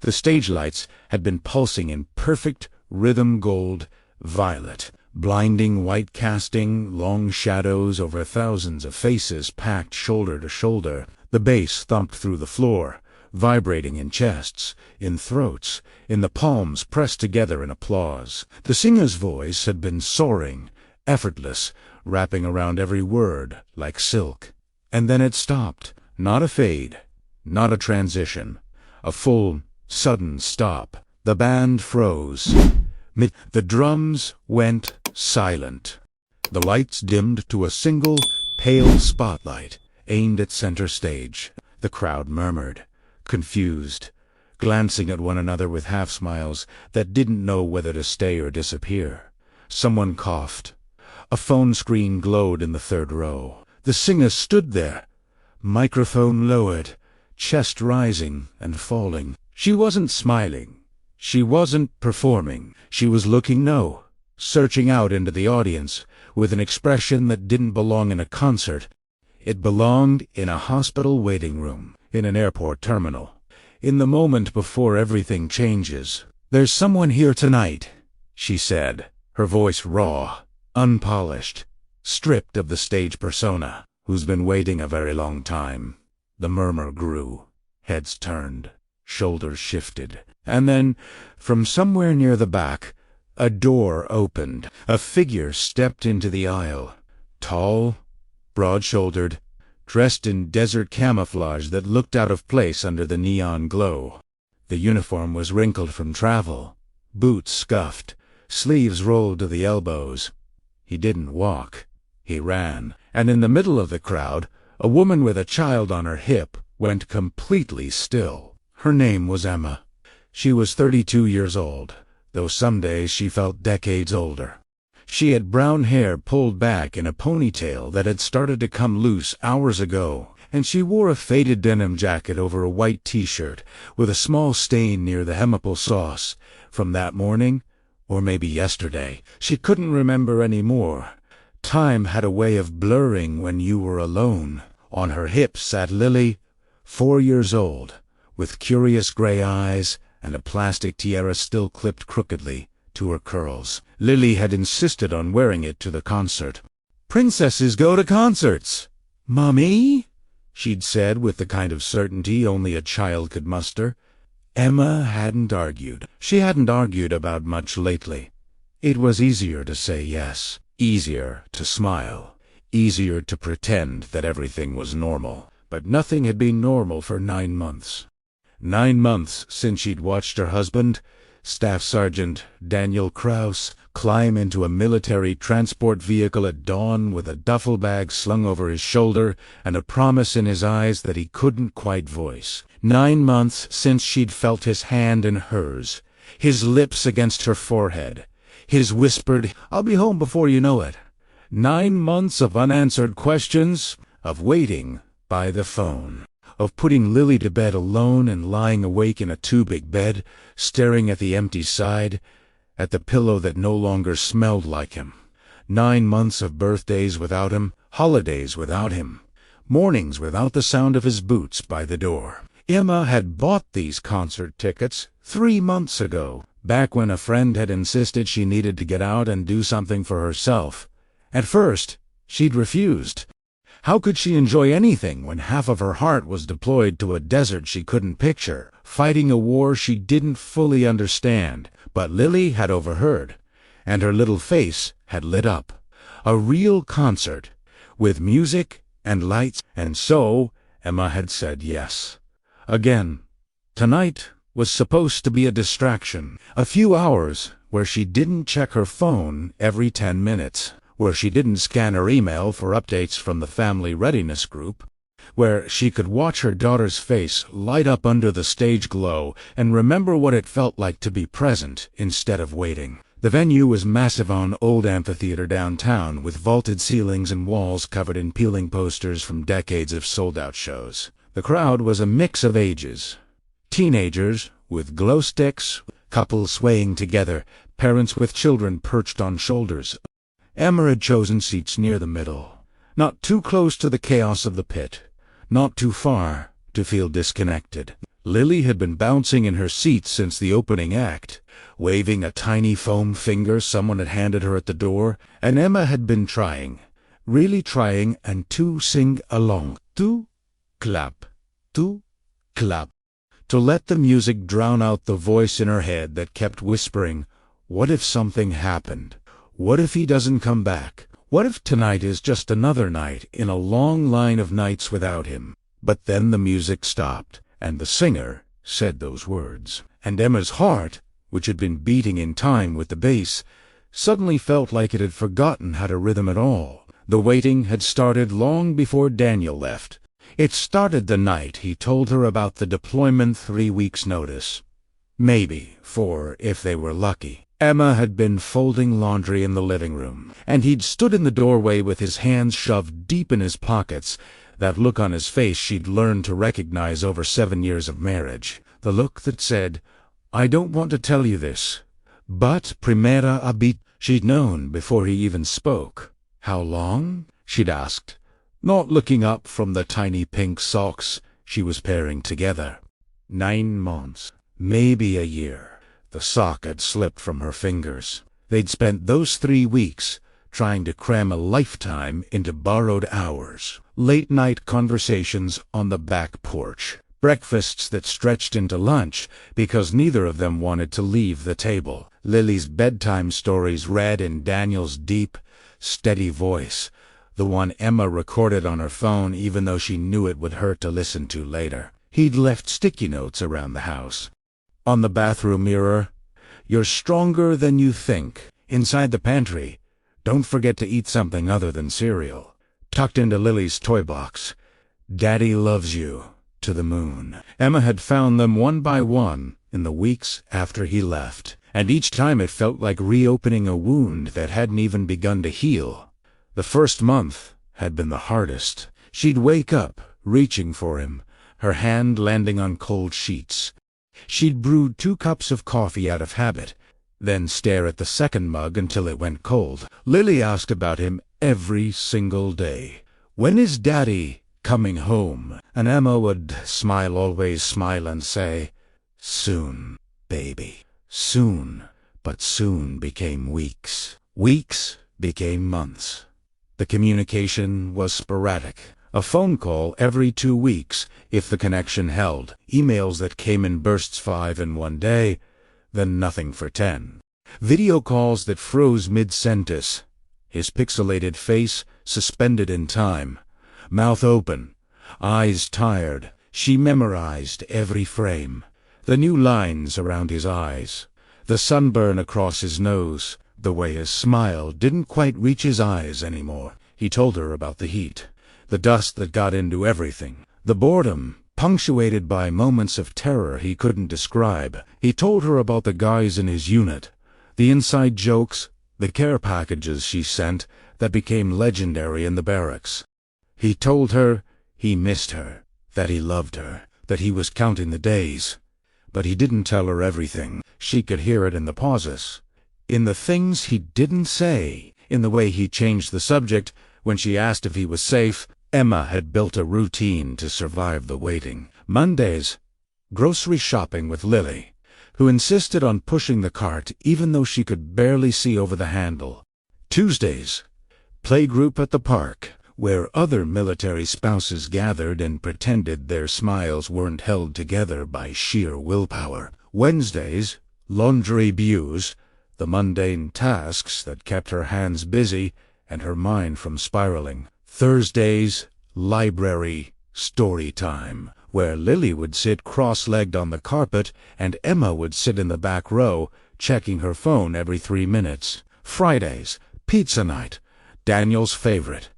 The stage lights had been pulsing in perfect rhythm gold violet, blinding white casting long shadows over thousands of faces packed shoulder to shoulder. The bass thumped through the floor, vibrating in chests, in throats, in the palms pressed together in applause. The singer's voice had been soaring, effortless, wrapping around every word like silk. And then it stopped. Not a fade, not a transition. A full, sudden stop. The band froze. The drums went silent. The lights dimmed to a single, pale spotlight aimed at center stage. The crowd murmured, confused, glancing at one another with half-smiles that didn't know whether to stay or disappear. Someone coughed. A phone screen glowed in the third row. The singer stood there, microphone lowered, chest rising and falling. She wasn't smiling. She wasn't performing. She was looking searching out into the audience with an expression that didn't belong in a concert. It belonged in a hospital waiting room, in an airport terminal, in the moment before everything changes. "There's someone here tonight," she said, her voice raw, unpolished, stripped of the stage persona, "who's been waiting a very long time." The murmur grew. Heads turned, shoulders shifted, and then, from somewhere near the back, a door opened. A figure stepped into the aisle, tall, broad-shouldered, dressed in desert camouflage that looked out of place under the neon glow. The uniform was wrinkled from travel, boots scuffed, sleeves rolled to the elbows. He didn't walk. He ran. And in the middle of the crowd, a woman with a child on her hip went completely still. Her name was Emma. She was 32 years old, though some days she felt decades older. She had brown hair pulled back in a ponytail that had started to come loose hours ago, and she wore a faded denim jacket over a white t-shirt with a small stain near the hemipple sauce from that morning, or maybe yesterday. She couldn't remember any more. Time had a way of blurring when you were alone. On her hips sat Lily, 4 years old, with curious gray eyes and a plastic tiara still clipped crookedly to her curls. Lily had insisted on wearing it to the concert. "Princesses go to concerts, Mommy," she'd said with the kind of certainty only a child could muster. Emma hadn't argued. She hadn't argued about much lately. It was easier to say yes, easier to smile, easier to pretend that everything was normal. But nothing had been normal for 9 months. 9 months since she'd watched her husband, Staff Sergeant Daniel Kraus, climb into a military transport vehicle at dawn with a duffel bag slung over his shoulder and a promise in his eyes that he couldn't quite voice. 9 months since she'd felt his hand in hers, his lips against her forehead, his whispered, "I'll be home before you know it." 9 months of unanswered questions, of waiting by the phone, of putting Lily to bed alone and lying awake in a too-big bed, staring at the empty side, at the pillow that no longer smelled like him. 9 months of birthdays without him, holidays without him, mornings without the sound of his boots by the door. Emma had bought these concert tickets 3 months ago, back when a friend had insisted she needed to get out and do something for herself. At first, she'd refused. How could she enjoy anything when half of her heart was deployed to a desert she couldn't picture, fighting a war she didn't fully understand? But Lily had overheard, and her little face had lit up. A real concert, with music and lights, and so Emma had said yes. Again. Tonight was supposed to be a distraction, a few hours where she didn't check her phone every 10 minutes. Where she didn't scan her email for updates from the family readiness group, where she could watch her daughter's face light up under the stage glow and remember what it felt like to be present instead of waiting. The venue was massive on old amphitheater downtown with vaulted ceilings and walls covered in peeling posters from decades of sold-out shows. The crowd was a mix of ages. Teenagers with glow sticks, couples swaying together, parents with children perched on shoulders. Emma had chosen seats near the middle, not too close to the chaos of the pit, not too far to feel disconnected. Lily had been bouncing in her seat since the opening act, waving a tiny foam finger someone had handed her at the door, and Emma had been trying, really trying, and to sing along. To clap, to clap. To let the music drown out the voice in her head that kept whispering, what if something happened? What if he doesn't come back? What if tonight is just another night in a long line of nights without him? But then the music stopped, and the singer said those words. And Emma's heart, which had been beating in time with the bass, suddenly felt like it had forgotten how to rhythm at all. The waiting had started long before Daniel left. It started the night he told her about the deployment 3 weeks' notice. Maybe 4 if they were lucky. Emma had been folding laundry in the living room, and he'd stood in the doorway with his hands shoved deep in his pockets, that look on his face she'd learned to recognize over 7 years of marriage. The look that said, I don't want to tell you this, but primera habit. She'd known before he even spoke. How long? She'd asked, not looking up from the tiny pink socks she was pairing together. 9 months, maybe a year. The sock had slipped from her fingers. They'd spent those 3 weeks trying to cram a lifetime into borrowed hours. Late-night conversations on the back porch. Breakfasts that stretched into lunch because neither of them wanted to leave the table. Lily's bedtime stories read in Daniel's deep, steady voice, the one Emma recorded on her phone even though she knew it would hurt to listen to later. He'd left sticky notes around the house. On the bathroom mirror, you're stronger than you think. Inside the pantry, don't forget to eat something other than cereal. Tucked into Lily's toy box, Daddy loves you, to the moon. Emma had found them one by one in the weeks after he left, and each time it felt like reopening a wound that hadn't even begun to heal. The first month had been the hardest. She'd wake up, reaching for him, her hand landing on cold sheets. She'd brewed 2 cups of coffee out of habit, then stare at the second mug until it went cold. Lily asked about him every single day. When is Daddy coming home? And Emma would always smile and say, soon, baby. Soon. But soon became weeks. Weeks became months. The communication was sporadic. A phone call every 2 weeks, if the connection held. Emails that came in bursts, 5 in one day, then nothing for 10. Video calls that froze mid-sentence. His pixelated face suspended in time. Mouth open. Eyes tired. She memorized every frame. The new lines around his eyes. The sunburn across his nose. The way his smile didn't quite reach his eyes anymore. He told her about the heat. The dust that got into everything. The boredom, punctuated by moments of terror he couldn't describe. He told her about the guys in his unit. The inside jokes, the care packages she sent that became legendary in the barracks. He told her he missed her, that he loved her, that he was counting the days. But he didn't tell her everything. She could hear it in the pauses. In the things he didn't say, in the way he changed the subject when she asked if he was safe. Emma had built a routine to survive the waiting. Mondays, grocery shopping with Lily, who insisted on pushing the cart even though she could barely see over the handle. Tuesdays, playgroup at the park, where other military spouses gathered and pretended their smiles weren't held together by sheer willpower. Wednesdays, laundry bues, the mundane tasks that kept her hands busy and her mind from spiraling. Thursdays, library story time, where Lily would sit cross-legged on the carpet and Emma would sit in the back row, checking her phone every 3 minutes. Fridays, pizza night, Daniel's favorite,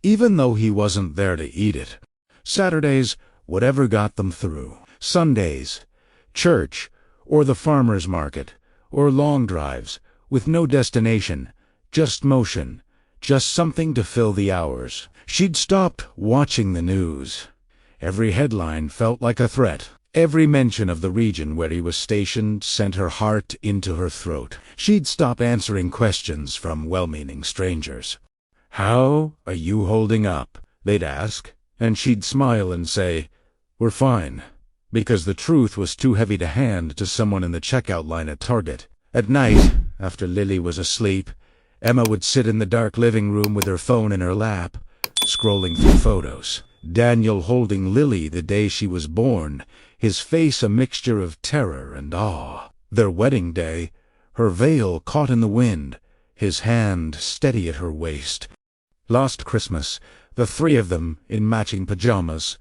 even though he wasn't there to eat it. Saturdays, whatever got them through. Sundays, church, or the farmer's market, or long drives, with no destination, just motion, just something to fill the hours. She'd stopped watching the news. Every headline felt like a threat. Every mention of the region where he was stationed sent her heart into her throat. She'd stop answering questions from well-meaning strangers. "How are you holding up?" they'd ask, and she'd smile and say, "We're fine. because the truth was too heavy to hand to someone in the checkout line at Target. At night, after Lily was asleep, Emma would sit in the dark living room with her phone in her lap, scrolling through photos. Daniel holding Lily the day she was born, his face a mixture of terror and awe. Their wedding day, her veil caught in the wind, his hand steady at her waist. Last Christmas, the three of them in matching pajamas,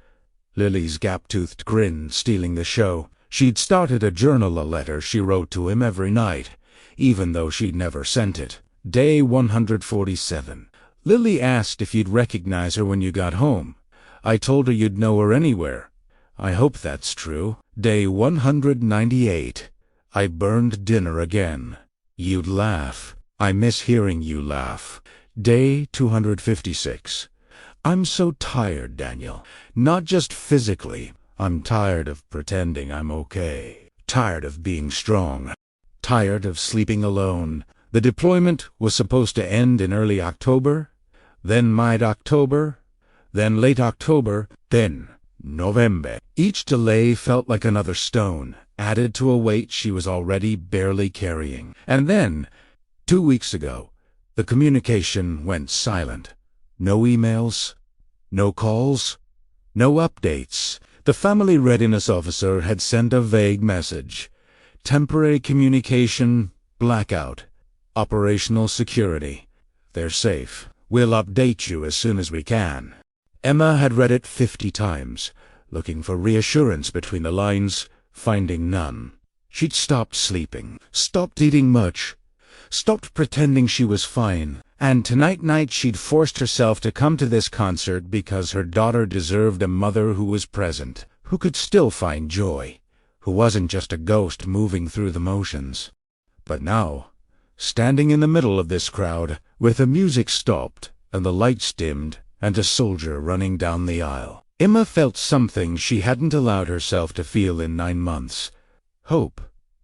Lily's gap-toothed grin stealing the show. She'd started a journal, a letter she wrote to him every night, even though she'd never sent it. Day 147. Lily asked if you'd recognize her when you got home. I told her you'd know her anywhere. I hope that's true. Day 198. I burned dinner again. You'd laugh. I miss hearing you laugh. Day 256. I'm so tired, Daniel. Not just physically. I'm tired of pretending I'm okay. Tired of being strong. Tired of sleeping alone. The deployment was supposed to end in early October, then mid-October, then late October, then November. Each delay felt like another stone, added to a weight she was already barely carrying. And then, 2 weeks ago, the communication went silent. No emails, no calls, no updates. The family readiness officer had sent a vague message. Temporary communication, blackout. Operational security. They're safe. We'll update you as soon as we can. Emma had read it 50 times, looking for reassurance between the lines, finding none. She'd stopped sleeping, stopped eating much, stopped pretending she was fine, and tonight she'd forced herself to come to this concert because her daughter deserved a mother who was present, who could still find joy, who wasn't just a ghost moving through the motions. But now, standing in the middle of this crowd, with the music stopped and the lights dimmed and a soldier running down the aisle, Emma felt something she hadn't allowed herself to feel in 9 months. Hope.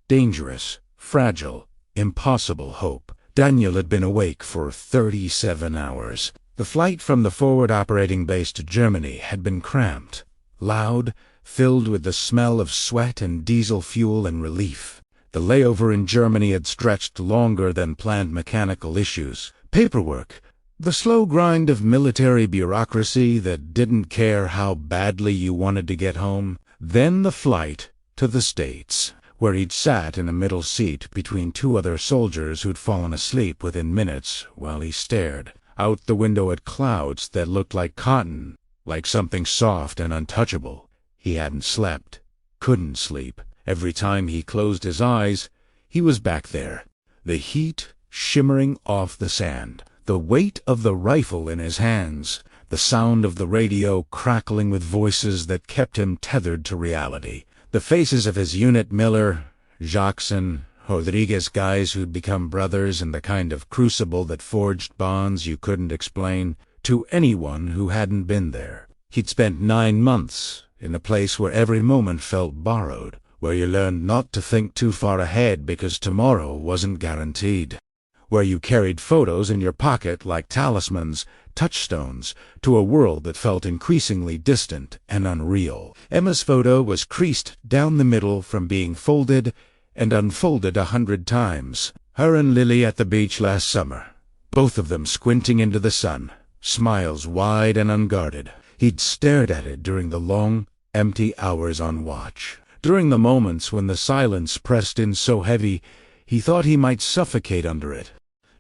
Dangerous, fragile, impossible hope. Daniel had been awake for 37 hours. The flight from the forward operating base to Germany had been cramped, loud, filled with the smell of sweat and diesel fuel and relief. The layover in Germany had stretched longer than planned mechanical issues. Paperwork. The slow grind of military bureaucracy that didn't care how badly you wanted to get home. Then the flight to the States, where he'd sat in a middle seat between 2 other soldiers who'd fallen asleep within minutes while he stared out the window at clouds that looked like cotton, like something soft and untouchable. He hadn't slept, couldn't sleep. Every time he closed his eyes, he was back there, the heat shimmering off the sand, the weight of the rifle in his hands, the sound of the radio crackling with voices that kept him tethered to reality, the faces of his unit Miller, Jackson, Rodriguez, guys who'd become brothers in the kind of crucible that forged bonds you couldn't explain to anyone who hadn't been there. He'd spent 9 months in a place where every moment felt borrowed, where you learned not to think too far ahead because tomorrow wasn't guaranteed, where you carried photos in your pocket like talismans, touchstones, to a world that felt increasingly distant and unreal. Emma's photo was creased down the middle from being folded and unfolded 100 times. Her and Lily at the beach last summer, both of them squinting into the sun, smiles wide and unguarded. He'd stared at it during the long, empty hours on watch. During the moments when the silence pressed in so heavy, he thought he might suffocate under it.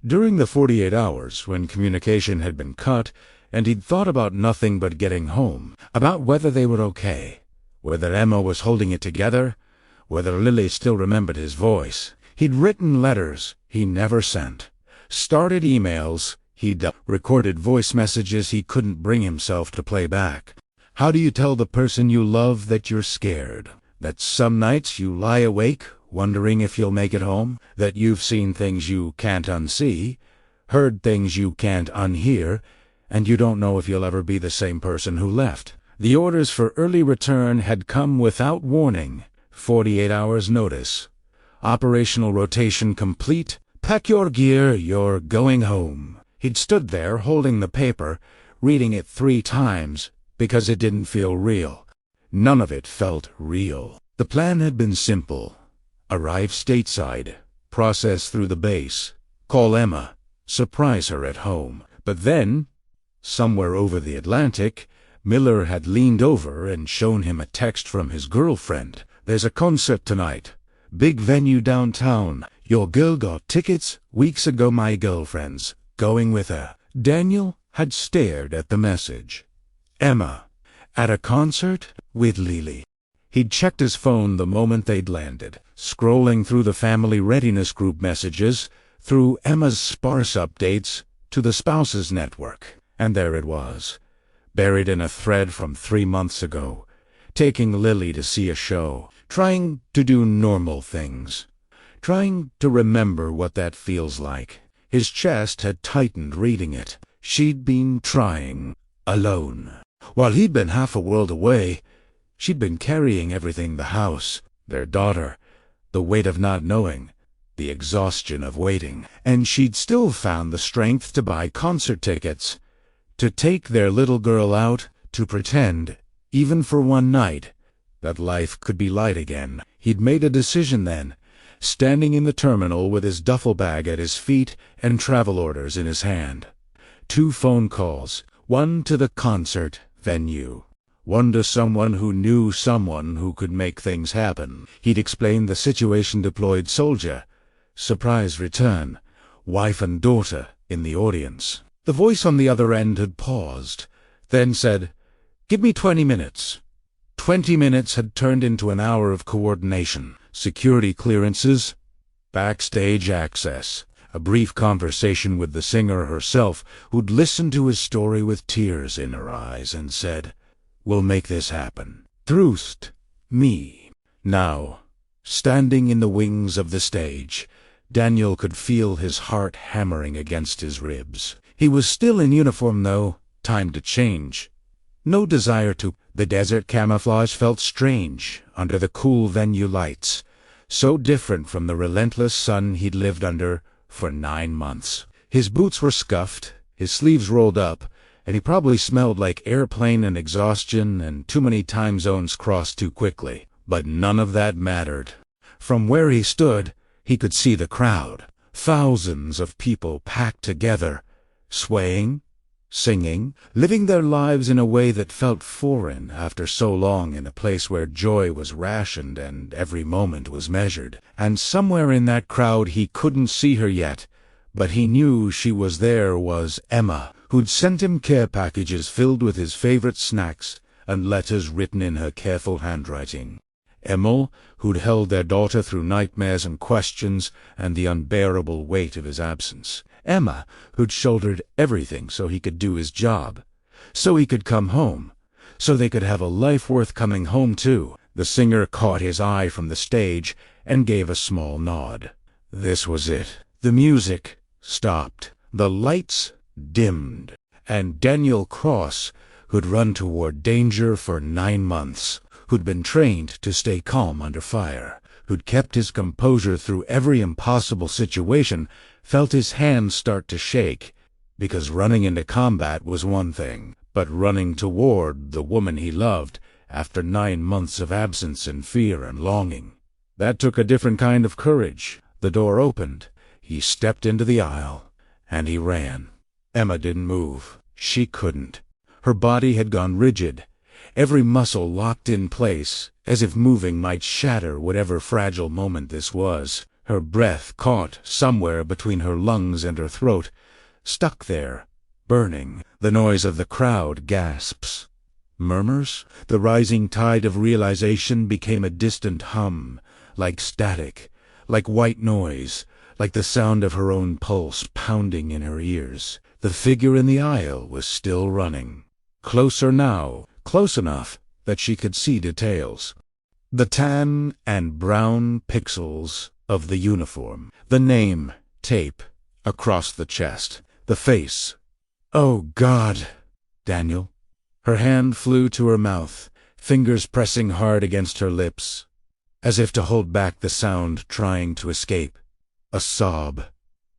During the 48 hours when communication had been cut, and he'd thought about nothing but getting home, about whether they were okay, whether Emma was holding it together, whether Lily still remembered his voice. He'd written letters he never sent, started emails he'd recorded voice messages he couldn't bring himself to play back. How do you tell the person you love that you're scared? That some nights you lie awake, wondering if you'll make it home? That you've seen things you can't unsee, heard things you can't unhear, and you don't know if you'll ever be the same person who left? The orders for early return had come without warning. 48 hours notice. Operational rotation complete. Pack your gear, you're going home. He'd stood there holding the paper, reading it 3 times, because it didn't feel real. None of it felt real. The plan had been simple. Arrive stateside, process through the base, call Emma, surprise her at home. But then, somewhere over the Atlantic, Miller had leaned over and shown him a text from his girlfriend. "There's a concert tonight. Big venue downtown. Your girl got tickets weeks ago. My girlfriend's going with her." Daniel had stared at the message. Emma, at a concert with Lily. He'd checked his phone the moment they'd landed, scrolling through the family readiness group messages, through Emma's sparse updates, to the spouses network. And there it was, buried in a thread from 3 months ago, taking Lily to see a show, trying to do normal things, trying to remember what that feels like. His chest had tightened reading it. She'd been trying, alone. While he'd been half a world away, she'd been carrying everything: the house, their daughter, the weight of not knowing, the exhaustion of waiting. And she'd still found the strength to buy concert tickets, to take their little girl out, to pretend, even for one night, that life could be light again. He'd made a decision then, standing in the terminal with his duffel bag at his feet and travel orders in his hand. 2 phone calls, one to the concert venue, one to someone who knew someone who could make things happen. He'd explained the situation: deployed soldier, surprise return, wife and daughter in the audience. The voice on the other end had paused, then said, "Give me 20 minutes. 20 minutes had turned into an hour of coordination, security clearances, backstage access, a brief conversation with the singer herself, who'd listened to his story with tears in her eyes and said, "We'll make this happen. Trust me." Now, standing in the wings of the stage, Daniel could feel his heart hammering against his ribs. He was still in uniform though, time to change. No desire to. The desert camouflage felt strange under the cool venue lights, so different from the relentless sun he'd lived under for 9 months. His boots were scuffed, his sleeves rolled up, and he probably smelled like airplane and exhaustion and too many time zones crossed too quickly. But none of that mattered. From where he stood, he could see the crowd. Thousands of people packed together, swaying, singing, living their lives in a way that felt foreign after so long in a place where joy was rationed and every moment was measured. And somewhere in that crowd, he couldn't see her yet, but he knew she was there, was Emma, who'd sent him care packages filled with his favorite snacks and letters written in her careful handwriting. Emma, who'd held their daughter through nightmares and questions and the unbearable weight of his absence. Emma, who'd shouldered everything so he could do his job, so he could come home, so they could have a life worth coming home to. The singer caught his eye from the stage and gave a small nod. This was it. The music stopped. The lights dimmed. And Daniel Cross, who'd run toward danger for 9 months, who'd been trained to stay calm under fire, who'd kept his composure through every impossible situation, felt his hands start to shake, because running into combat was one thing, but running toward the woman he loved after 9 months of absence and fear and longing, that took a different kind of courage. The door opened. He stepped into the aisle, and he ran. Emma didn't move. She couldn't. Her body had gone rigid, every muscle locked in place, as if moving might shatter whatever fragile moment this was. Her breath caught somewhere between her lungs and her throat, stuck there, burning. The noise of the crowd, gasps, murmurs. The rising tide of realization became a distant hum, like static, like white noise, like the sound of her own pulse pounding in her ears. The figure in the aisle was still running. Closer now, close enough that she could see details. The tan and brown pixels of the uniform, the name, tape, across the chest, the face. "Oh, God, Daniel." Her hand flew to her mouth, fingers pressing hard against her lips, as if to hold back the sound trying to escape. A sob,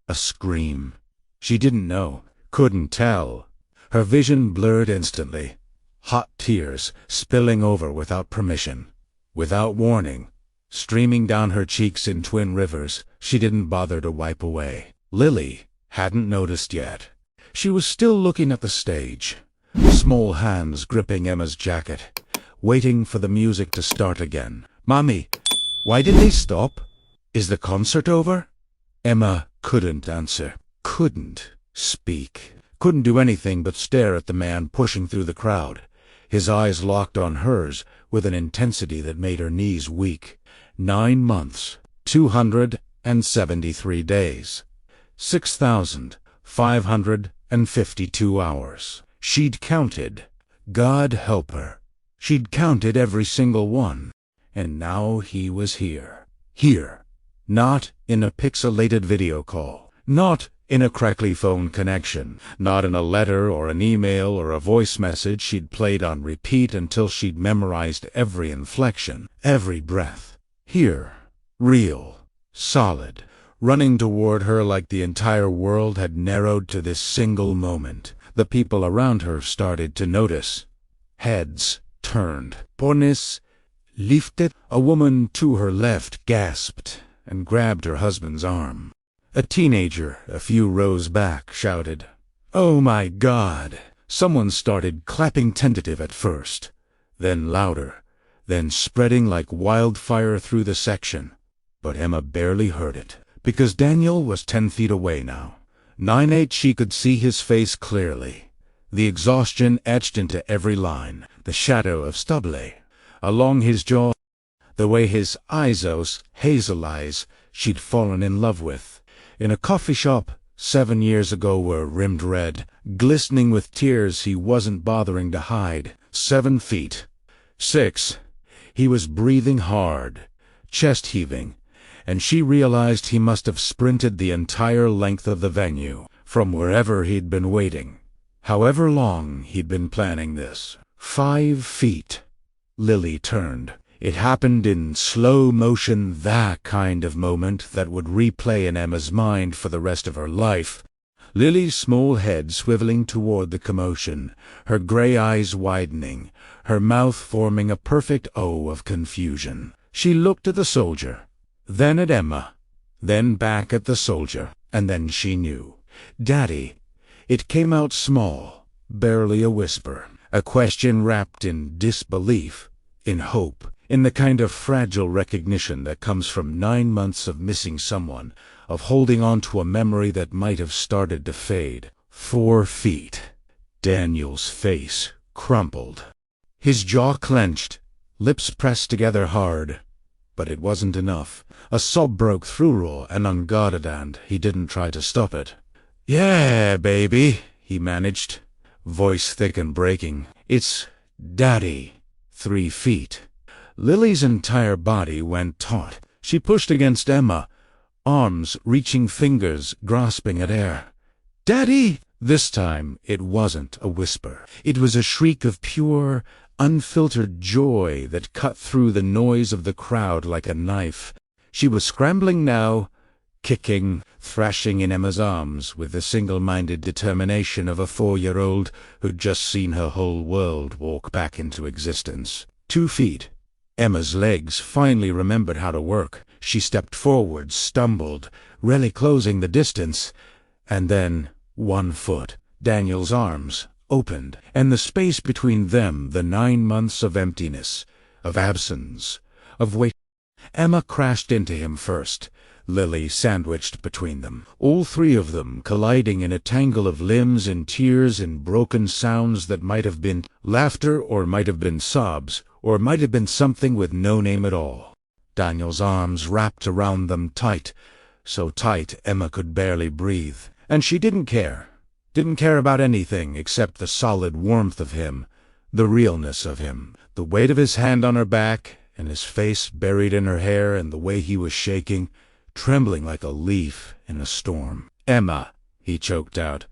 a scream. She didn't know, couldn't tell. Her vision blurred instantly. hot tears spilling over without permission, without warning, streaming down her cheeks in twin rivers she didn't bother to wipe away. Lily hadn't noticed yet. She was still looking at the stage, small hands gripping Emma's jacket, waiting for the music to start again. "Mommy, why did they stop? Is the concert over?" Emma couldn't answer, couldn't speak, couldn't do anything but stare at the man pushing through the crowd, his eyes locked on hers with an intensity that made her knees weak. 9 months, 273 days, 6,552 hours. She'd counted. God help her. She'd counted every single one. And now he was here. Here. Not in a pixelated video call. Not in a crackly phone connection. Not in a letter or an email or a voice message she'd played on repeat until she'd memorized every inflection, every breath. Here. Real. Solid. Running toward her like the entire world had narrowed to this single moment. The people around her started to notice. Heads turned. Ponis lifted. A woman to her left gasped and grabbed her husband's arm. A teenager, a few rows back, shouted, "Oh my God!" Someone started clapping, tentative at first, then louder, then spreading like wildfire through the section. But Emma barely heard it, because Daniel was 10 feet away now. 9/8 she could see his face clearly, the exhaustion etched into every line, the shadow of stubble along his jaw, the way his eyes, those hazel eyes she'd fallen in love with, in a coffee shop 7 years ago, were rimmed red, glistening with tears he wasn't bothering to hide. 7 feet. 6. He was breathing hard, chest heaving, and she realized he must have sprinted the entire length of the venue, from wherever he'd been waiting. However long he'd been planning this. 5 feet. Lily turned. It happened in slow motion, that kind of moment that would replay in Emma's mind for the rest of her life. Lily's small head swiveling toward the commotion, her gray eyes widening, her mouth forming a perfect O of confusion. She looked at the soldier, then at Emma, then back at the soldier, and then she knew. "Daddy." It came out small, barely a whisper, a question wrapped in disbelief, in hope, in the kind of fragile recognition that comes from 9 months of missing someone, of holding on to a memory that might have started to fade. 4 feet. Daniel's face crumpled. His jaw clenched, lips pressed together hard. But it wasn't enough. A sob broke through Raw and unguarded, and he didn't try to stop it. "Yeah, baby," he managed, voice thick and breaking. "It's Daddy." 3 feet. Lily's entire body went taut. She pushed against Emma, arms reaching, fingers grasping at air. "Daddy!" This time it wasn't a whisper. It was a shriek of pure, unfiltered joy that cut through the noise of the crowd like a knife. She was scrambling now, kicking, thrashing in Emma's arms with the single-minded determination of a 4-year-old who'd just seen her whole world walk back into existence. 2 feet. Emma's legs finally remembered how to work. She stepped forward, stumbled, really closing the distance, and then 1 foot. Daniel's arms opened, and the space between them, the 9 months of emptiness, of absence, of weight. Emma crashed into him first, Lily sandwiched between them, all 3 of them colliding in a tangle of limbs and tears and broken sounds that might have been laughter, or might have been sobs, or might have been something with no name at all. Daniel's arms wrapped around them tight, so tight Emma could barely breathe. And she didn't care. Didn't care about anything except the solid warmth of him, the realness of him, the weight of his hand on her back, and his face buried in her hair, and the way he was shaking, trembling like a leaf in a storm. "Emma," he choked out,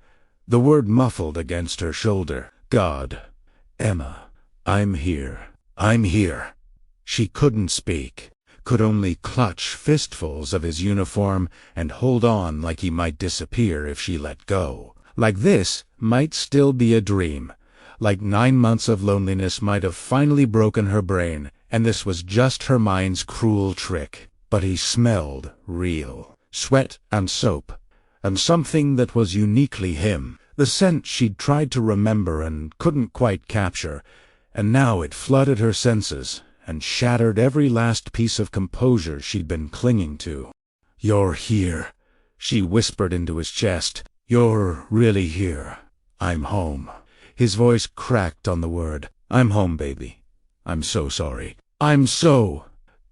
the word muffled against her shoulder. "God, Emma, I'm here. I'm here." She couldn't speak, could only clutch fistfuls of his uniform and hold on like he might disappear if she let go. Like this might still be a dream, like 9 months of loneliness might have finally broken her brain, and this was just her mind's cruel trick. But he smelled real. Sweat and soap. And something that was uniquely him. The scent she'd tried to remember and couldn't quite capture, and now it flooded her senses and shattered every last piece of composure she'd been clinging to. "You're here," she whispered into his chest. "You're really here. I'm home." His voice cracked on the word. "I'm home, baby. I'm so sorry. I'm so—"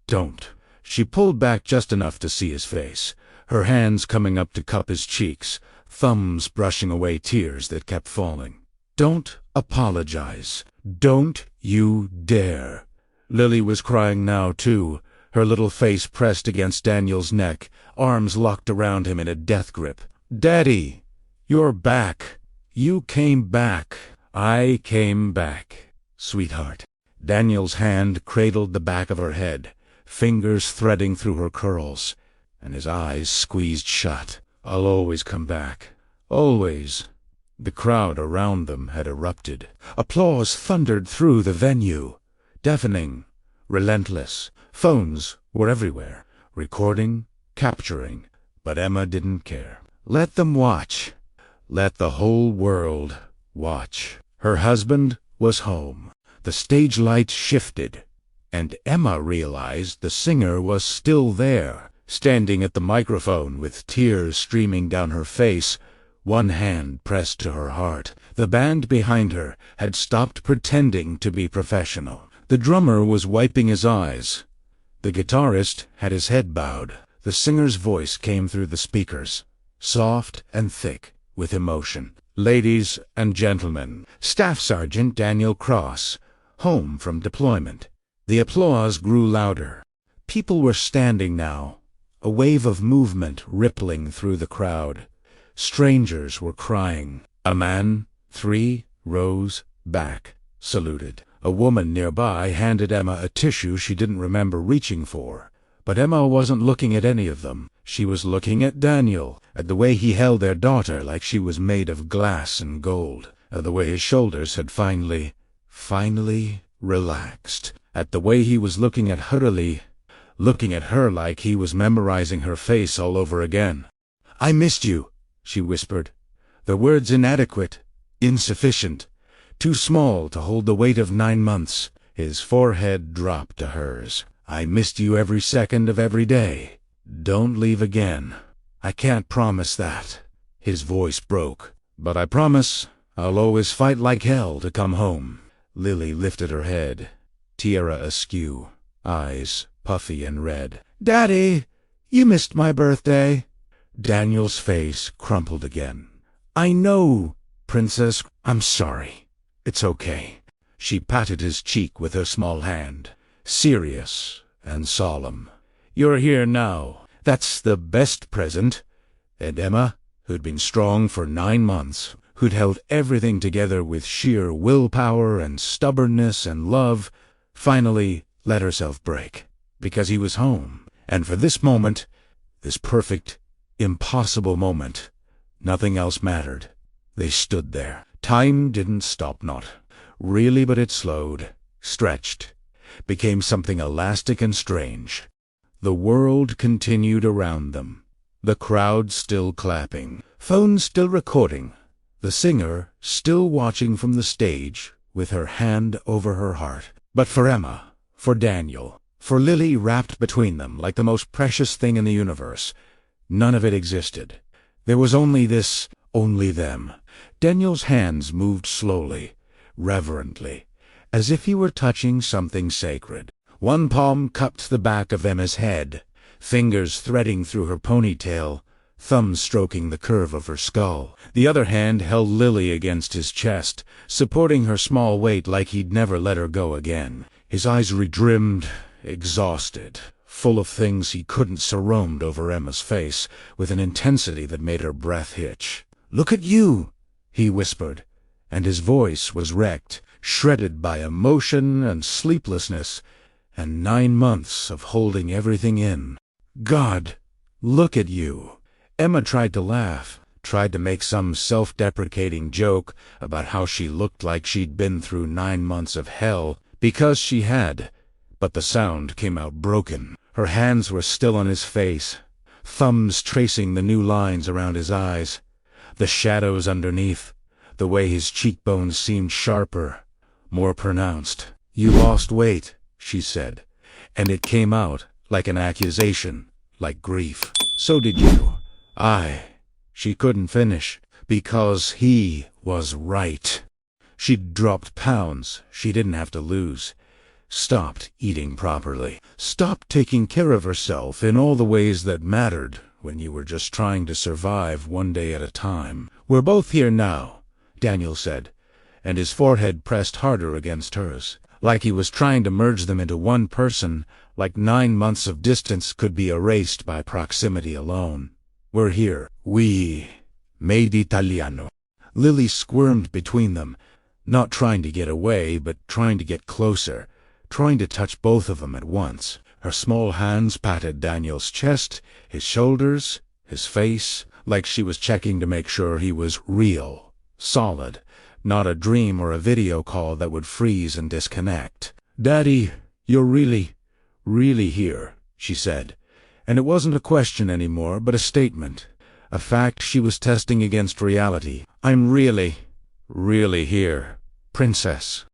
"Don't." She pulled back just enough to see his face, her hands coming up to cup his cheeks, thumbs brushing away tears that kept falling. "Don't apologize. Don't you dare." Lily was crying now, too, her little face pressed against Daniel's neck, arms locked around him in a death grip. "Daddy, you're back. You came back. I came back, sweetheart." Daniel's hand cradled the back of her head, fingers threading through her curls, and his eyes squeezed shut. "I'll always come back. Always." The crowd around them had erupted. Applause thundered through the venue. Deafening, relentless. Phones were everywhere, recording, capturing, but Emma didn't care. Let them watch. Let the whole world watch. Her husband was home. The stage lights shifted, and Emma realized the singer was still there, standing at the microphone with tears streaming down her face, one hand pressed to her heart. The band behind her had stopped pretending to be professional. The drummer was wiping his eyes. The guitarist had his head bowed. The singer's voice came through the speakers, soft and thick with emotion. "Ladies and gentlemen, Staff Sergeant Daniel Cross, home from deployment." The applause grew louder. People were standing now, a wave of movement rippling through the crowd. Strangers were crying. A man, 3 rows back, saluted. A woman nearby handed Emma a tissue she didn't remember reaching for. But Emma wasn't looking at any of them. She was looking at Daniel, at the way he held their daughter like she was made of glass and gold, at the way his shoulders had finally relaxed, at the way he was looking at her like he was memorizing her face all over again. "I missed you," she whispered, the words inadequate, insufficient, too small to hold the weight of 9 months. His forehead dropped to hers. "I missed you every second of every day. Don't leave again. I can't promise that." His voice broke. "But I promise I'll always fight like hell to come home." Lily lifted her head, tiara askew, eyes puffy and red. "Daddy, you missed my birthday." Daniel's face crumpled again. "I know, Princess. I'm sorry. It's okay." She patted his cheek with her small hand, serious and solemn. "You're here now. That's the best present." And Emma, who'd been strong for 9 months, who'd held everything together with sheer willpower and stubbornness and love, finally let herself break. Because he was home. And for this moment, this perfect, impossible moment, nothing else mattered. They stood there. Time didn't stop not really, but it slowed, stretched, became something elastic and strange. The world continued around them, the crowd still clapping, phones still recording, the singer still watching from the stage with her hand over her heart. But for Emma, for Daniel, for Lily wrapped between them like the most precious thing in the universe, none of it existed. There was only this, only them. Daniel's hands moved slowly, reverently, as if he were touching something sacred. One palm cupped the back of Emma's head, fingers threading through her ponytail, thumbs stroking the curve of her skull. The other hand held Lily against his chest, supporting her small weight like he'd never let her go again. His eyes redrimmed, exhausted, full of things he couldn't surround over Emma's face, with an intensity that made her breath hitch. "Look at you," he whispered, and his voice was wrecked, shredded by emotion and sleeplessness, and 9 months of holding everything in. "God, look at you." Emma tried to laugh, tried to make some self-deprecating joke about how she looked like she'd been through 9 months of hell, because she had, but the sound came out broken. Her hands were still on his face, thumbs tracing the new lines around his eyes, the shadows underneath, the way his cheekbones seemed sharper, more pronounced. "You lost weight," she said, and it came out like an accusation, like grief. "So did you." She couldn't finish, because he was right. She'd dropped pounds she didn't have to lose, stopped eating properly, stopped taking care of herself in all the ways that mattered when you were just trying to survive one day at a time. "We're both here now," Daniel said, and his forehead pressed harder against hers, like he was trying to merge them into one person, like 9 months of distance could be erased by proximity alone. "We're here. We made Italiano." Lily squirmed between them, not trying to get away, but trying to get closer, trying to touch both of them at once. Her small hands patted Daniel's chest, his shoulders, his face, like she was checking to make sure he was real, solid, not a dream or a video call that would freeze and disconnect. "Daddy, you're really here," she said. And it wasn't a question anymore, but a statement, a fact she was testing against reality. "I'm really here, Princess."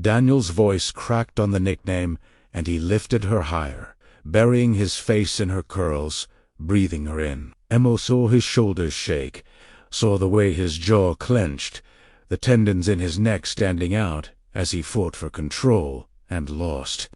Daniel's voice cracked on the nickname, and he lifted her higher, burying his face in her curls, breathing her in. Emma saw his shoulders shake, saw the way his jaw clenched, the tendons in his neck standing out as he fought for control, and lost.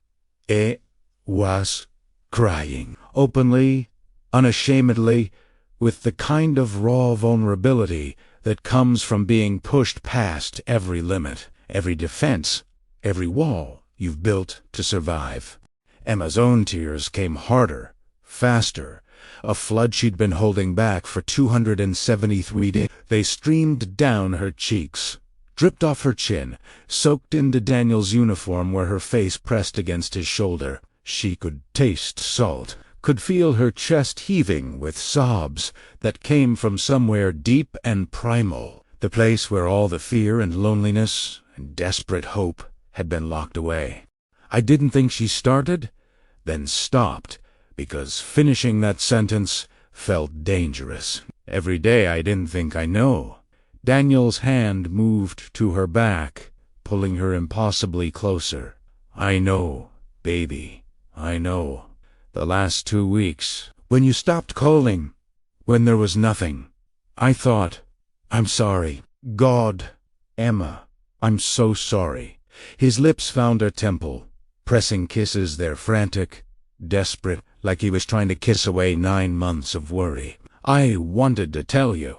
It was crying, openly, unashamedly, with the kind of raw vulnerability that comes from being pushed past every limit, every defense, every wall you've built to survive. Emma's own tears came harder, faster, a flood she'd been holding back for 273 days. They streamed down her cheeks, dripped off her chin, soaked into Daniel's uniform where her face pressed against his shoulder. She could taste salt, could feel her chest heaving with sobs that came from somewhere deep and primal, the place where all the fear and loneliness and desperate hope had been locked away. I didn't think she started, then stopped, because finishing that sentence felt dangerous. Every day I didn't think I know. Daniel's hand moved to her back, pulling her impossibly closer. "I know, baby, I know. The last 2 weeks, when you stopped calling, when there was nothing, I thought, I'm sorry. God, Emma, I'm so sorry." His lips found her temple, pressing kisses there frantic, desperate, like he was trying to kiss away 9 months of worry. "I wanted to tell you.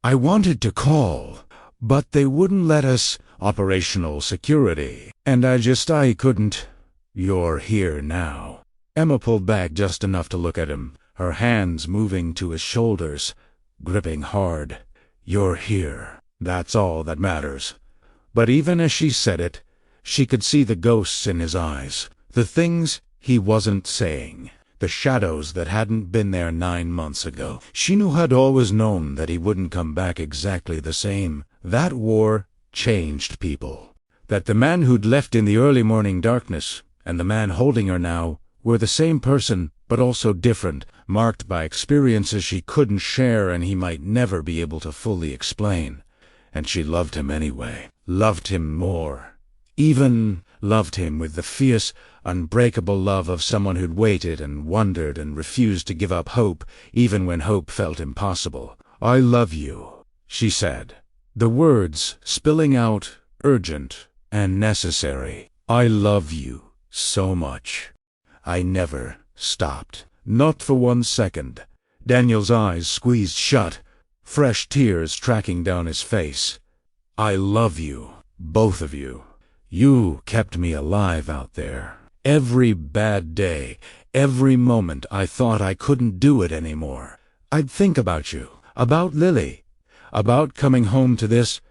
I wanted to call, but they wouldn't let us. Operational security. And I couldn't. You're here now." Emma pulled back just enough to look at him, her hands moving to his shoulders, gripping hard. "You're here. That's all that matters." But even as she said it, she could see the ghosts in his eyes, the things he wasn't saying, the shadows that hadn't been there 9 months ago. She knew, had always known, that he wouldn't come back exactly the same. That war changed people. That the man who'd left in the early morning darkness and the man holding her now were the same person, but also different, marked by experiences she couldn't share and he might never be able to fully explain. And she loved him anyway, loved him more. Even loved him with the fierce, unbreakable love of someone who'd waited and wondered and refused to give up hope, even when hope felt impossible. "I love you," she said, the words spilling out, urgent and necessary. "I love you so much." I never stopped. Not for 1 second. Daniel's eyes squeezed shut, fresh tears tracking down his face. "I love you, both of you. You kept me alive out there. Every bad day, every moment I thought I couldn't do it anymore, I'd think about you, about Lily, about coming home to this.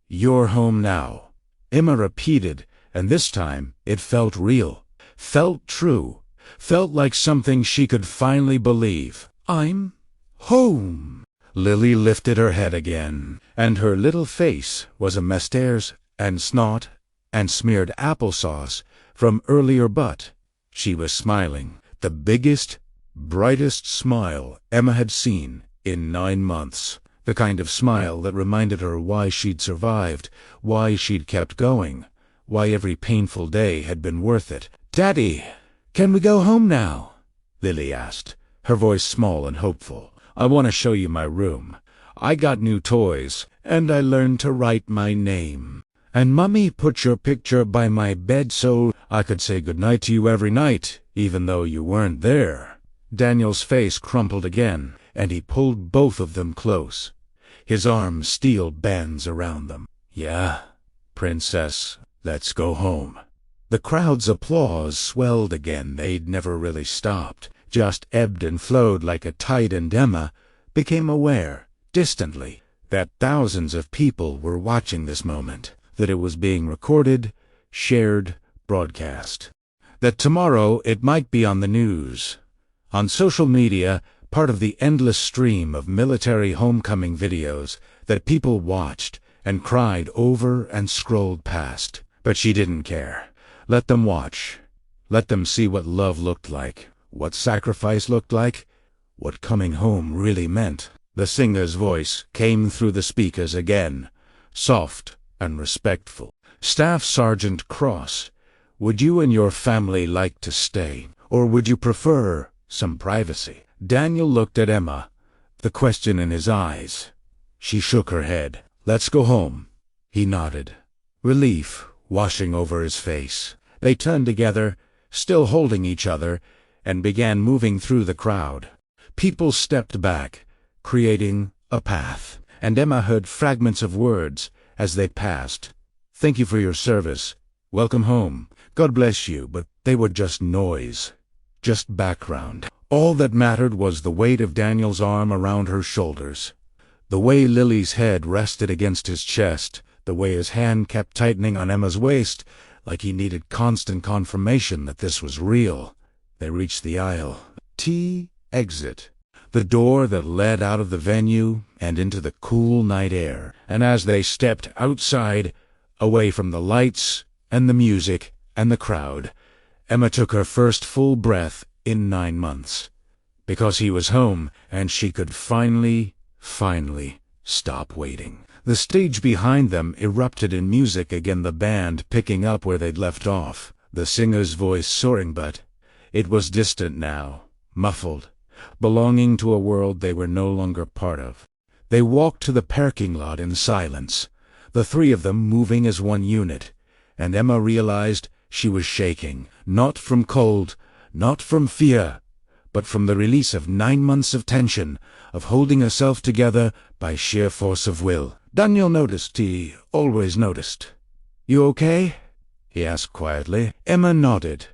You're home now." Emma repeated, and this time it felt real, felt true, felt like something she could finally believe. "I'm home." Lily lifted her head again, and her little face was a mess of tears and snot and smeared applesauce from earlier, but she was smiling. The biggest, brightest smile Emma had seen in 9 months. The kind of smile that reminded her why she'd survived, why she'd kept going, why every painful day had been worth it. "Daddy, can we go home now?" Lily asked, her voice small and hopeful. "I want to show you my room. I got new toys, and I learned to write my name. And Mummy put your picture by my bed so I could say goodnight to you every night, even though you weren't there." Daniel's face crumpled again, and he pulled both of them close, his arms steel bands around them. "Yeah, Princess, let's go home." The crowd's applause swelled again. They'd never really stopped, just ebbed and flowed like a tide, and Emma became aware, distantly, that thousands of people were watching this moment, that it was being recorded, shared, broadcast. That tomorrow it might be on the news, on social media, part of the endless stream of military homecoming videos that people watched and cried over and scrolled past. But she didn't care. Let them watch. Let them see what love looked like, what sacrifice looked like, what coming home really meant. The singer's voice came through the speakers again, soft and respectful. "Staff Sergeant Cross, would you and your family like to stay, or would you prefer some privacy?" Daniel looked at Emma, the question in his eyes. She shook her head. "Let's go home." He nodded, relief washing over his face. They turned together, still holding each other, and began moving through the crowd. People stepped back, creating a path, and Emma heard fragments of words as they passed. "Thank you for your service. Welcome home. God bless you," but they were just noise, just background. All that mattered was the weight of Daniel's arm around her shoulders, the way Lily's head rested against his chest, the way his hand kept tightening on Emma's waist, like he needed constant confirmation that this was real. They reached the aisle. T exit. The door that led out of the venue and into the cool night air. And as they stepped outside, away from the lights and the music and the crowd, Emma took her first full breath in 9 months. Because he was home, and she could finally stop waiting. The stage behind them erupted in music again, the band picking up where they'd left off, the singer's voice soaring, but it was distant now, muffled, belonging to a world they were no longer part of. They walked to the parking lot in silence, the three of them moving as one unit, and Emma realized she was shaking, not from cold, not from fear, but from the release of 9 months of tension, of holding herself together by sheer force of will. Daniel noticed. He always noticed. "You okay?" he asked quietly. Emma nodded,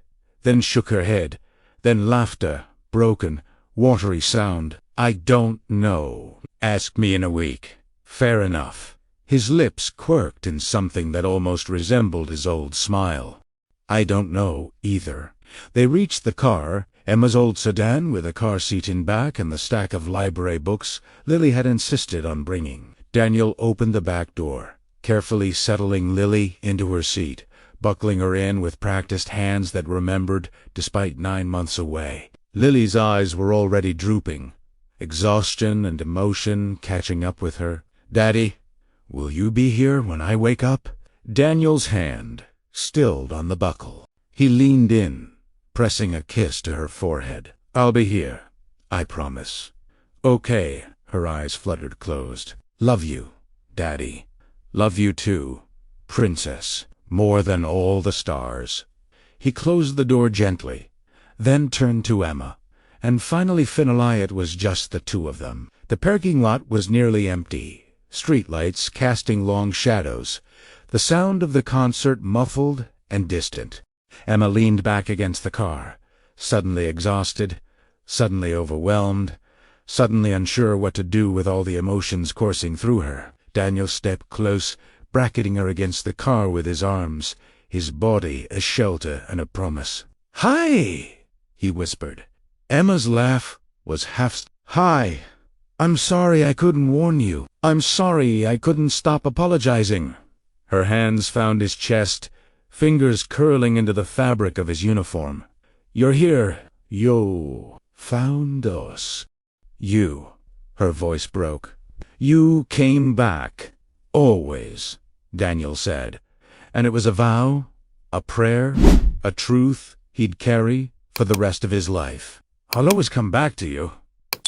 then shook her head, then laughter, broken, watery sound. "I don't know. Ask me in a week." "Fair enough." His lips quirked in something that almost resembled his old smile. "I don't know either." They reached the car, Emma's old sedan with a car seat in back and the stack of library books Lily had insisted on bringing. Daniel opened the back door, carefully settling Lily into her seat, buckling her in with practiced hands that remembered despite 9 months away. Lily's eyes were already drooping, exhaustion and emotion catching up with her. "Daddy, will you be here when I wake up?" Daniel's hand stilled on the buckle. He leaned in, pressing a kiss to her forehead. "I'll be here, I promise." "Okay." Her eyes fluttered closed. "Love you, Daddy. Love you too, Princess, more than all the stars." He closed the door gently, then turned to Emma, and finally it was just the two of them. The parking lot was nearly empty, streetlights casting long shadows, the sound of the concert muffled and distant. Emma leaned back against the car, suddenly exhausted, suddenly overwhelmed, suddenly unsure what to do with all the emotions coursing through her. Daniel stepped close, bracketing her against the car with his arms, his body a shelter and a promise. "Hi!" he whispered. Emma's laugh was half. "Hi!" I'm sorry I couldn't warn you. I'm sorry I couldn't stop apologizing." Her hands found his chest, fingers curling into the fabric of his uniform. "You're here. You found us. You." Her voice broke. "You came back. Always," Daniel said. And it was a vow, a prayer, a truth he'd carry for the rest of his life. "I'll always come back to you."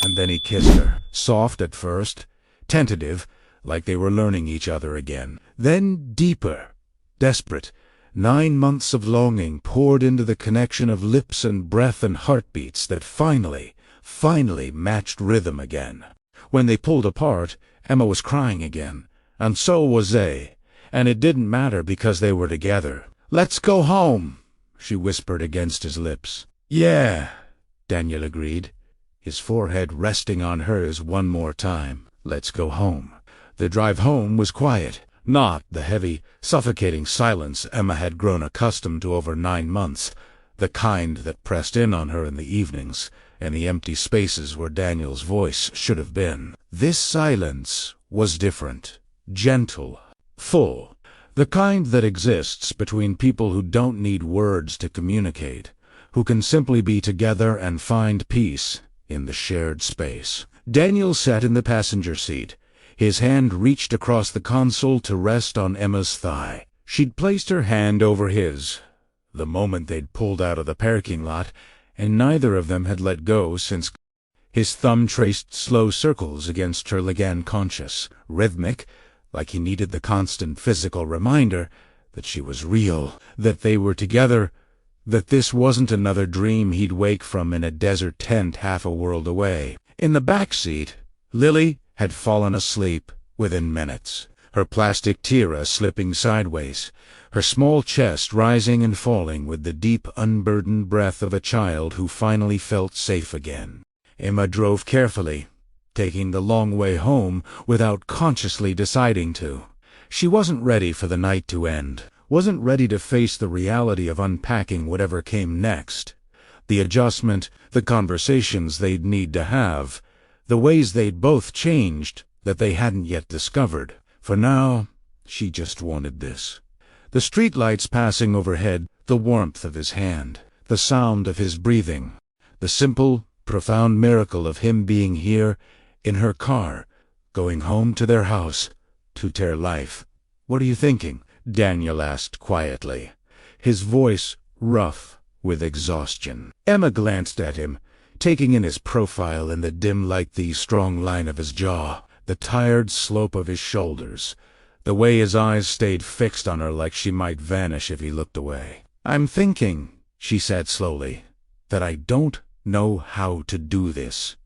And then he kissed her, soft at first, tentative, like they were learning each other again. Then deeper, desperate. 9 months of longing poured into the connection of lips and breath and heartbeats that finally matched rhythm again. When they pulled apart, Emma was crying again, and so was Zay, and it didn't matter because they were together. "Let's go home," she whispered against his lips. "Yeah," Daniel agreed, his forehead resting on hers one more time. "Let's go home." The drive home was quiet, not the heavy, suffocating silence Emma had grown accustomed to over 9 months, the kind that pressed in on her in the evenings, and the empty spaces where Daniel's voice should have been. This silence was different, gentle, full, the kind that exists between people who don't need words to communicate, who can simply be together and find peace in the shared space. Daniel sat in the passenger seat. His hand reached across the console to rest on Emma's thigh. She'd placed her hand over his the moment they'd pulled out of the parking lot, and neither of them had let go since. His thumb traced slow circles against her leg, conscious, rhythmic, like he needed the constant physical reminder that she was real, that they were together, that this wasn't another dream he'd wake from in a desert tent half a world away. In the back seat, Lily had fallen asleep within minutes, her plastic tiara slipping sideways, her small chest rising and falling with the deep, unburdened breath of a child who finally felt safe again. Emma drove carefully, taking the long way home without consciously deciding to. She wasn't ready for the night to end, wasn't ready to face the reality of unpacking whatever came next. The adjustment, the conversations they'd need to have, the ways they'd both changed that they hadn't yet discovered. For now, she just wanted this. The streetlights passing overhead, the warmth of his hand, the sound of his breathing, the simple, profound miracle of him being here, in her car, going home to their house, to their life. "What are you thinking?" Daniel asked quietly, his voice rough with exhaustion. Emma glanced at him, taking in his profile in the dim light, the strong line of his jaw, the tired slope of his shoulders, the way his eyes stayed fixed on her like she might vanish if he looked away. "I'm thinking," she said slowly, "that I don't know how to do this."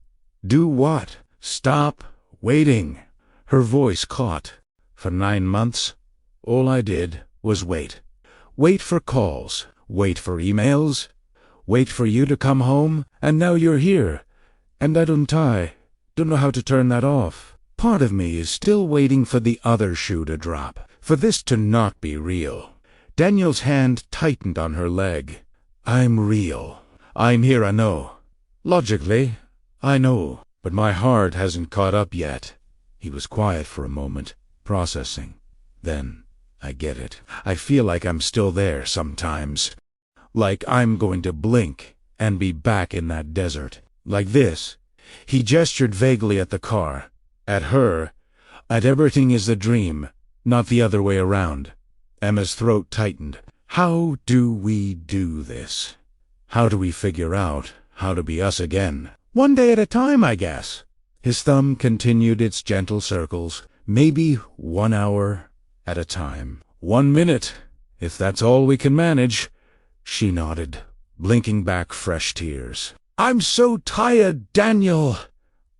"Do what?" "Stop waiting." Her voice caught. "For 9 months, all I did was wait. Wait for calls, wait for emails, wait for you to come home, and now you're here. And I don't know how to turn that off. Part of me is still waiting for the other shoe to drop, for this to not be real." Daniel's hand tightened on her leg. "I'm real. I'm here, I know. Logically, I know. But my heart hasn't caught up yet." He was quiet for a moment, processing. "Then, I get it. I feel like I'm still there sometimes. Like I'm going to blink and be back in that desert. Like this." He gestured vaguely at the car, at her, at everything is a dream, not the other way around. Emma's throat tightened. "How do we do this? How do we figure out how to be us again?" "One day at a time, I guess." His thumb continued its gentle circles. "Maybe 1 hour at a time. 1 minute, if that's all we can manage." She nodded, blinking back fresh tears. "I'm so tired, Daniel."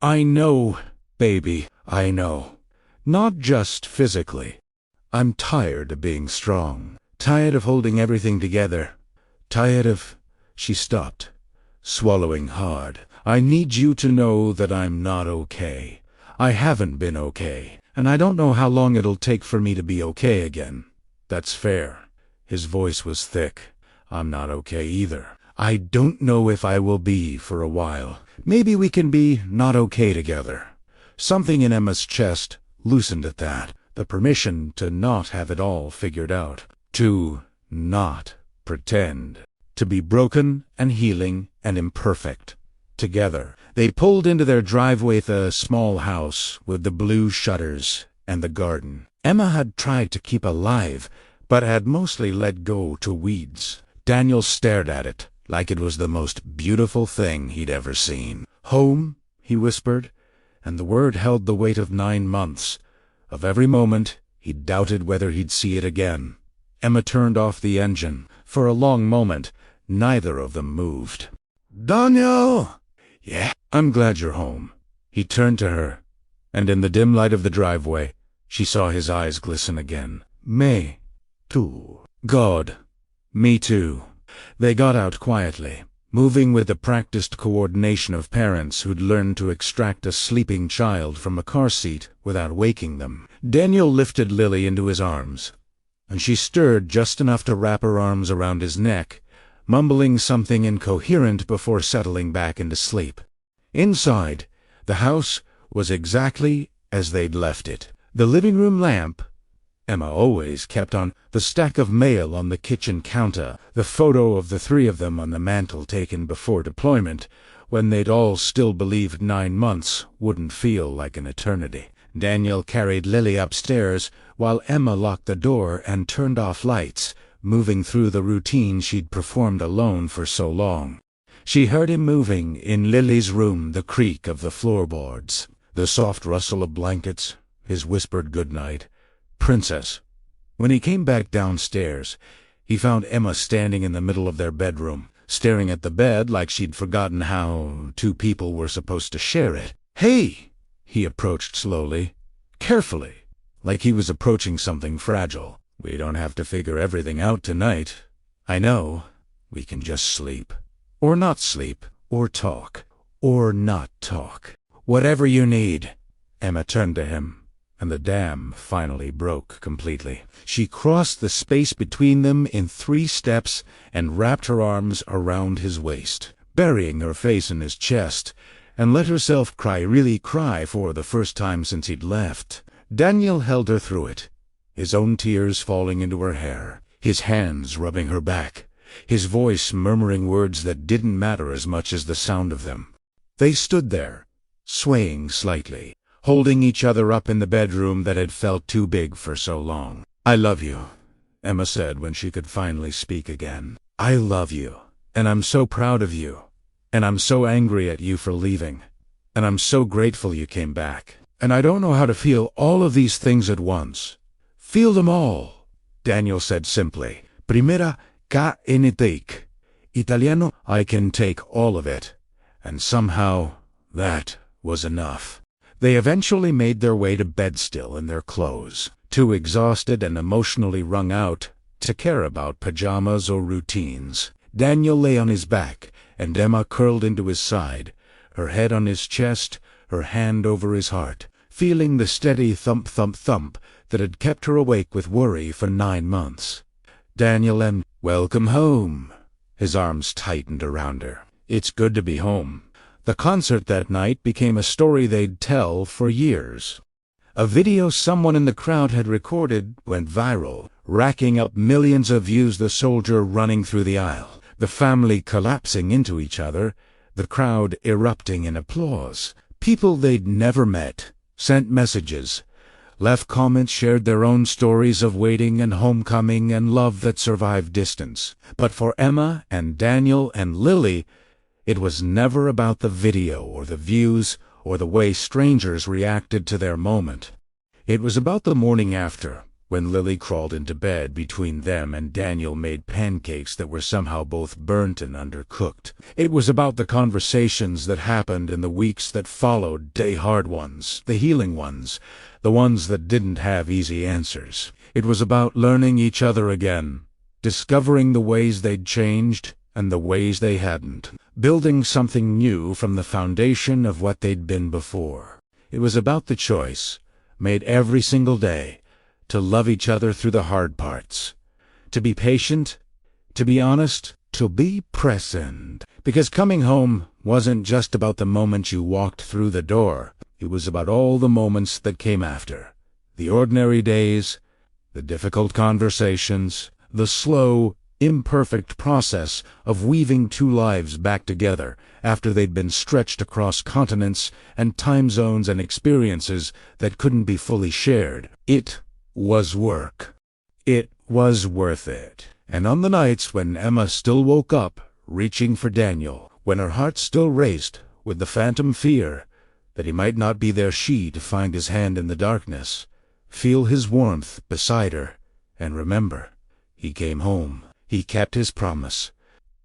"I know, baby, I know. Not just physically. I'm tired of being strong, tired of holding everything together, tired of—" She stopped, swallowing hard. "I need you to know that I'm not okay. I haven't been okay, and I don't know how long it'll take for me to be okay again." "That's fair." His voice was thick. "I'm not okay either. I don't know if I will be for a while. Maybe we can be not okay together. Something in Emma's chest loosened at that. The permission to not have it all figured out. To not pretend. To be broken and healing and imperfect. Together, they pulled into their driveway, the small house with the blue shutters and the garden. Emma had tried to keep alive, but had mostly let go to weeds. Daniel stared at it like it was the most beautiful thing he'd ever seen. "Home," he whispered, and the word held the weight of 9 months. Of every moment, he doubted whether he'd see it again. Emma turned off the engine. For a long moment, neither of them moved. "Daniel!" "Yeah, I'm glad you're home." He turned to her, and in the dim light of the driveway, she saw his eyes glisten again. "Me, too." "God, me too." They got out quietly, moving with the practiced coordination of parents who'd learned to extract a sleeping child from a car seat without waking them. Daniel lifted Lily into his arms, and she stirred just enough to wrap her arms around his neck, mumbling something incoherent before settling back into sleep. Inside, the house was exactly as they'd left it. The living room lamp Emma always kept on, the stack of mail on the kitchen counter, the photo of the three of them on the mantel taken before deployment, when they'd all still believed 9 months wouldn't feel like an eternity. Daniel carried Lily upstairs while Emma locked the door and turned off lights, moving through the routine she'd performed alone for so long. She heard him moving in Lily's room, the creak of the floorboards, the soft rustle of blankets, his whispered goodnight. "Princess." When he came back downstairs, he found Emma standing in the middle of their bedroom, staring at the bed like she'd forgotten how 2 people were supposed to share it. "Hey!" He approached slowly, carefully, like he was approaching something fragile. "We don't have to figure everything out tonight. I know. We can just sleep. Or not sleep. Or talk. Or not talk. Whatever you need." Emma turned to him, and the dam finally broke completely. She crossed the space between them in 3 steps and wrapped her arms around his waist, burying her face in his chest, and let herself cry, really cry, for the first time since he'd left. Daniel held her through it, his own tears falling into her hair, his hands rubbing her back, his voice murmuring words that didn't matter as much as the sound of them. They stood there, swaying slightly, holding each other up in the bedroom that had felt too big for so long. "I love you," Emma said when she could finally speak again. "I love you, and I'm so proud of you, and I'm so angry at you for leaving, and I'm so grateful you came back. And I don't know how to feel all of these things at once. Feel them all," Daniel said simply. "Primera ka enitek. Italiano, I can take all of it." And somehow that was enough. They eventually made their way to bed still in their clothes, too exhausted and emotionally wrung out to care about pajamas or routines. Daniel lay on his back, and Emma curled into his side, her head on his chest, her hand over his heart, feeling the steady thump, thump, thump that had kept her awake with worry for 9 months. Daniel and "Welcome home." His arms tightened around her. "It's good to be home." The concert that night became a story they'd tell for years. A video someone in the crowd had recorded went viral, racking up millions of views. The soldier running through the aisle, the family collapsing into each other, the crowd erupting in applause. People they'd never met sent messages, left comments, shared their own stories of waiting and homecoming and love that survived distance. But for Emma and Daniel and Lily, it was never about the video or the views or the way strangers reacted to their moment. It was about the morning after, when Lily crawled into bed between them and Daniel made pancakes that were somehow both burnt and undercooked. It was about the conversations that happened in the weeks that followed, the hard ones, the healing ones, the ones that didn't have easy answers. It was about learning each other again, discovering the ways they'd changed and the ways they hadn't, building something new from the foundation of what they'd been before. It was about the choice, made every single day, to love each other through the hard parts, to be patient, to be honest, to be present. Because coming home wasn't just about the moment you walked through the door, It was about all the moments that came after. The ordinary days, the difficult conversations, the slow, imperfect process of weaving two lives back together after they'd been stretched across continents and time zones and experiences that couldn't be fully shared. It was work. It was worth it. And on the nights when Emma still woke up, reaching for Daniel, when her heart still raced with the phantom fear that he might not be there, she'd find his hand in the darkness, feel his warmth beside her, and remember, he came home. He kept his promise,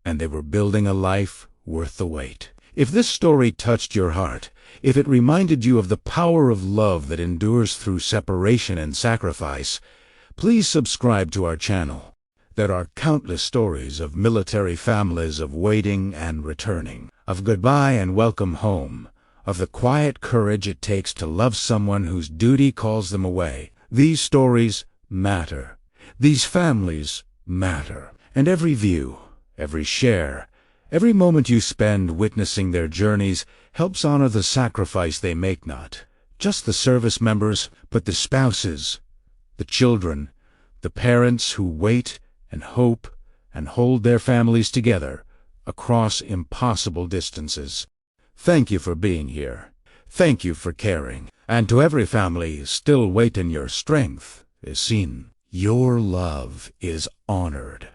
and they were building a life worth the wait. If this story touched your heart, if it reminded you of the power of love that endures through separation and sacrifice, please subscribe to our channel. There are countless stories of military families, of waiting and returning, of goodbye and welcome home, of the quiet courage it takes to love someone whose duty calls them away. These stories matter. These families matter. And every view, every share, every moment you spend witnessing their journeys helps honor the sacrifice they make, not just the service members, but the spouses, the children, the parents who wait and hope and hold their families together across impossible distances. Thank you for being here. Thank you for caring. And to every family still waiting, your strength is seen. Your love is honored.